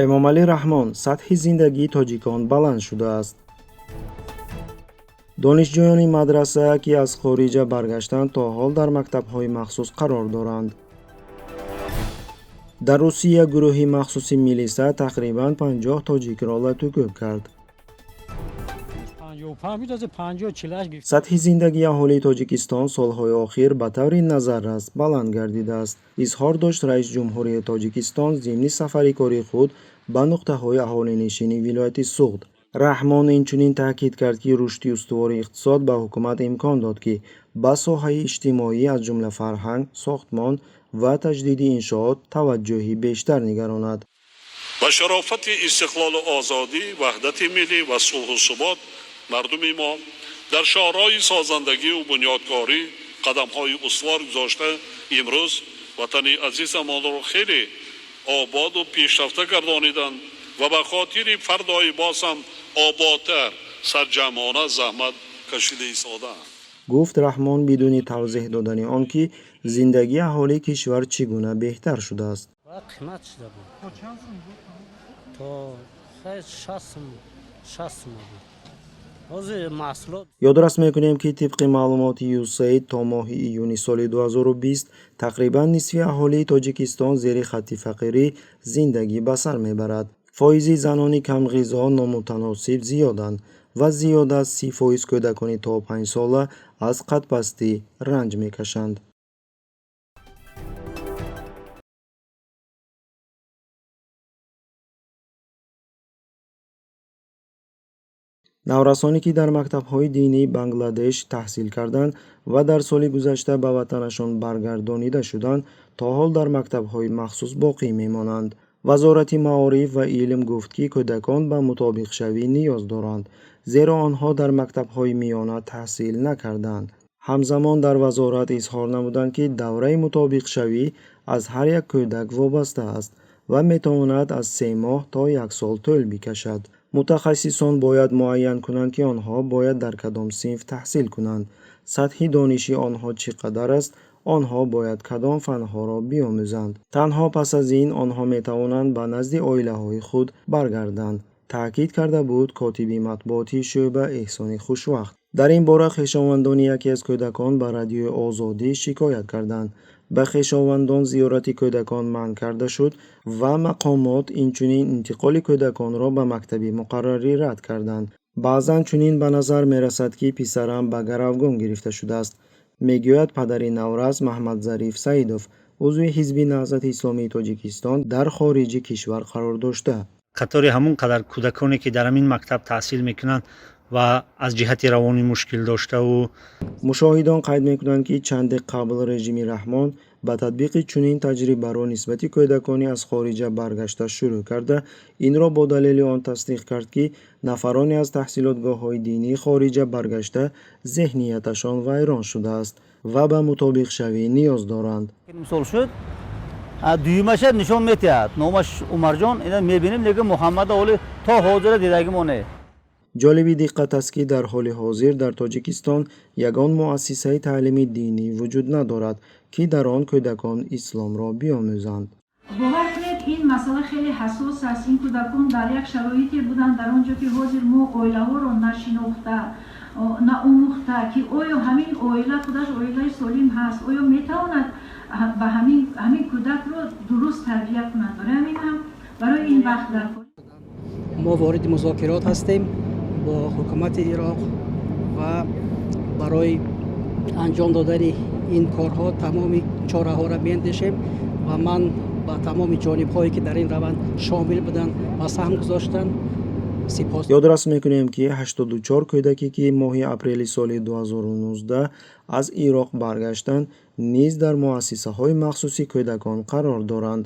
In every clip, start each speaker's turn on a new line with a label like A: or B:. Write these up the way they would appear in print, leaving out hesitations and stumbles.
A: эмомалӣ раҳмон: сатҳи зиндагии тоҷикон баланд шудааст. донишҷӯёни мадраса, ки аз хориҷа баргаштанд, то ҳол дар мактабҳои махсус қарор доранд. дар Русия гурӯҳи махсуси милиса тақрибан 50 тоҷикро латӯкӯб кард. сатҳи зиндагии аҳолии Тоҷикистон солҳои охир ба таври назаррас баланд гардидааст, изҳор дошт раис ҷумҳурии Тоҷикистон зимни сафари кори худ ба нуқтаҳои аҳолинишини вилояти Суғд. раҳмон инчунин таъкид кард, ки рушди устувории иқтисод ба ҳукумат имкон дод, ки ба соҳаи иҷтимоӣ аз ҷумла фарҳанг, сохтмон ва таҷдиди иншоот таваҷҷӯҳи бештар нигаронад.
B: ба шарофати истиқлолу озодӣ, ваҳдати миллӣ ва сулҳу субот мардуми мо дар шоҳрои созандагию бунёдкорӣ қадамҳои устувор гузошта, имрӯз ватани азизамонро хеле ободу пешрафта гардониданд ва ба хотири фардои боз ҳам ободтар сарҷамона заҳмат кашида истоданд.
A: гуфт раҳмон бидуни тавзеҳ додани он, ки зиндагии аҳолии кишвар чӣ гуна беҳтар шудааст.
C: қимат шуда буд. То 60 буд. ҳозир маҳсулот
A: ёдрас мекунем, ки тибқи маълумоти USAID то моҳи июни соли 2020 тақрибан нисфи аҳолии Тоҷикистон зери хатти фақирӣ зиндагӣ ба сар мебарад. фоизи занони камғизо номутаносиб зиёданд ва зиёда аз 30% кӯдакони то 5 сола аз қадпастӣ ранҷ мекашанд. наврасоне, ки дар мактабҳои динии Бангладеш таҳсил карданд ва дар соли гузашта ба ватанашон баргардонида шуданд, то ҳол дар мактабҳои махсус боқӣ мемонанд. вазорати маориф ва илм гуфт, ки кӯдакон ба мутобиқшавӣ ниёз доранд, зеро онҳо дар мактабҳои миёна таҳсил накарданд. ҳамзамон дар вазорат изҳор намуданд, ки давраи мутобиқшавӣ аз ҳар як кӯдак вобаста аст ва метавонад аз 3 моҳ то 1 сол тӯл бикашад. мутахассисон бояд муайян кунанд, ки онҳо бояд дар кадом синф таҳсил кунанд, сатҳи дониши онҳо чӣ қадар аст, онҳо бояд кадом фанҳоро биомӯзанд. танҳо пас аз ин онҳо метавонанд ба назди оилаҳои худ баргарданд, таъкид карда буд котиби матбуоти шӯъба Эҳсони Хушвақт. дар ин бора хешовандони яке аз кӯдакон ба радиои Озодӣ шикоят карданд. ба хешовандон зиёрати кӯдакон манъ карда шуд ва мақомот инчунин интиқоли кӯдаконро ба мактаби муқаррарӣ рад карданд. баъзан чунин ба назар мерасад, ки писарам ба гаравгон гирифта шудааст, мегӯяд падари наврас Маҳмадзариф Саидов, узви ҳизби Наҳзати Исломии Тоҷикистон дар хориҷи кишвар қарор дошта.
D: қатори ҳамон қадар кӯдаконе, ки дар ҳамин мактаб таҳсил мекунанд ва аз ҷиҳати равонӣ мушкил доштаву
A: мушоҳидон қайд мекунанд, ки чанде қабл режими Раҳмон ба татбиқи чунин таҷрибаро нисбати кӯдакони аз хориҷа баргашта шурӯъ карда, инро бо далели он тасдиқ кард, ки нафароне аз таҳсилотгоҳҳои динии хориҷа баргашта зеҳнияташон вайрон шудааст ва ба мутобиқшавӣ ниёз доранд.
E: мисол шуд дуюмаша нишон метиҳад, номаш Умарҷон, ина мебинем, лекин Муҳаммад Оли то ҳозира дидагимо не.
A: ҷолиби диққат аст, ки дар ҳоли ҳозир дар Тоҷикистон ягон муассисаи таълими динӣ вуҷуд надорад, ки дар он кӯдакон исломро биомӯзанд.
F: бовар кунед, ин масъала хеле ҳассос аст. ин кӯдакон дар як шароите буданд, дар он ҷо ки ҳозир мо оилаҳоро нашинохта, наомӯхта, ки оё ҳамин оила худаш оилаи солим ҳаст, оё метавонад ба ҳамин кӯдакро дуруст тарбия кунад. барои ҳамин ҳам барои ин вақт дар
G: мо вориди музокирот ҳастем бо ҳукумати Ироқ ва барои анҷом додани ин корҳо тамоми чораҳоро меандешем ва ман ба тамоми ҷонибҳое, ки дар ин раванд шомил буданд ва саҳм гузоштанд, сипос.
A: ёдрас мекунем, ки 84 кӯдаке, ки моҳи апрели соли 2019 аз Ироқ баргаштанд, низ дар муассисаҳои махсуси кӯдакон қарор доранд.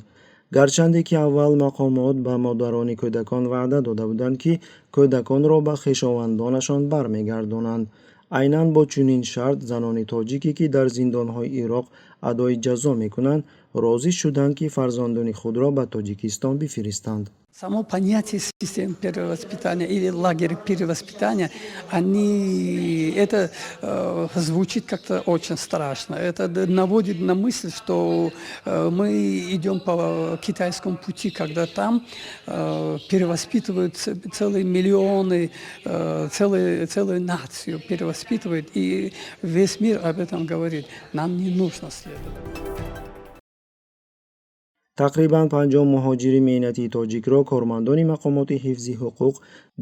A: гарчанде ки аввал мақомот ба модарони кӯдакон ваъда дода буданд, ки кӯдаконро ба хешовандонашон бармегардонанд. айнан бо чунин шарт занони тоҷике, ки дар зиндонҳои Ироқ адои ҷазо мекунанд, розӣ шуданд, ки фарзандони худро ба Тоҷикистон бифиристанд.
H: Само понятие системы перевоспитания или лагеря перевоспитания, это звучит как-то очень страшно. Это наводит на мысль, что мы идем по китайскому пути, когда там перевоспитывают целые миллионы, целую нацию перевоспитывают, и весь мир об этом говорит. Нам не нужно следовать.
A: тақрибан 50 муҳоҷири меҳнатии тоҷикро кормандони мақомоти ҳифзи ҳуқуқ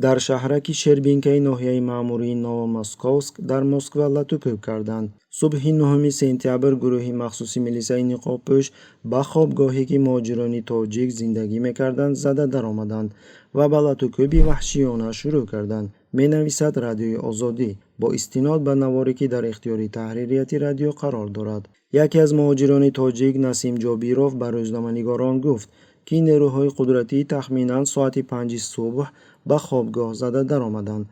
A: дар шаҳраки шербинкаи ноҳияи маъмурии Новомосковск дар Москва латӯкӯб карданд. субҳи 9 сентябр гурӯҳи махсуси милисаи ниқобпӯш ба хобгоҳе ки муҳоҷирони тоҷик зиндагӣ мекарданд зада даромаданд ва ба латӯкӯби ваҳшиёна шурӯъ карданд, менависад Радиои Озодӣ бо истинод ба наворе ки дар ихтиёри таҳририяти радио қарор дорад. яке аз муҳоҷирони тоҷик Насим Ҷобиров ба рӯзноманигорон гуфт ки нерӯҳои қудратӣ тахминан соати 5 субҳ ба хобгоҳ зада даромаданд.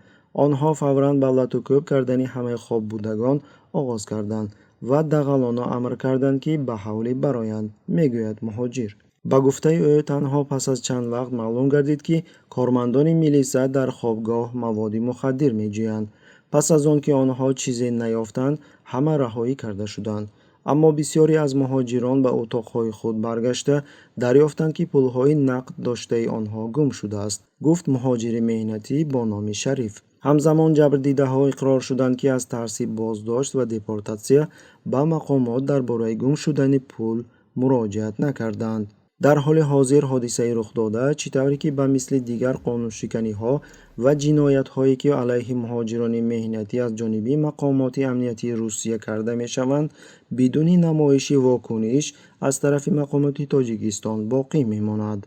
A: онҳо фавран ба латӯкӯб кардани ҳамаи хоббудагон оғоз карданд ва дағалона амр карданд ки ба ҳавлӣ бароянд, мегӯяд муҳоҷир. ба гуфтаи ӯ танҳо пас аз чанд вақт маълум гардид ки кормандони милиса дар хобгоҳ маводи мухаддир меҷӯянд. пас аз он ки онҳо чизе наёфтанд, ҳама раҳоӣ карда шуданд. аммо бисёре аз муҳоҷирон ба утоқҳои худ баргашта дарёфтанд ки пулҳои нақд доштаи онҳо гум шудааст, гуфт муҳоҷири меҳнатӣ бо номи Шариф. ҳамзамон ҷабрдидаҳо иқрор шуданд ки аз тарси боздошт ва депортатсия ба мақомот дар бораи гум шудани пул муроҷиат накарданд. дар ҳоли ҳозир ҳодисаи рухдода чӣ тавре ки ба мисли дигар қонуншиканиҳо ва ҷиноятҳое ки алайҳи муҳоҷирони меҳнатӣ аз ҷониби мақомоти амниятии Русия карда мешаванд, бидуни намоиши вокуниш аз тарафи мақомоти Тоҷикистон боқӣ мемонад.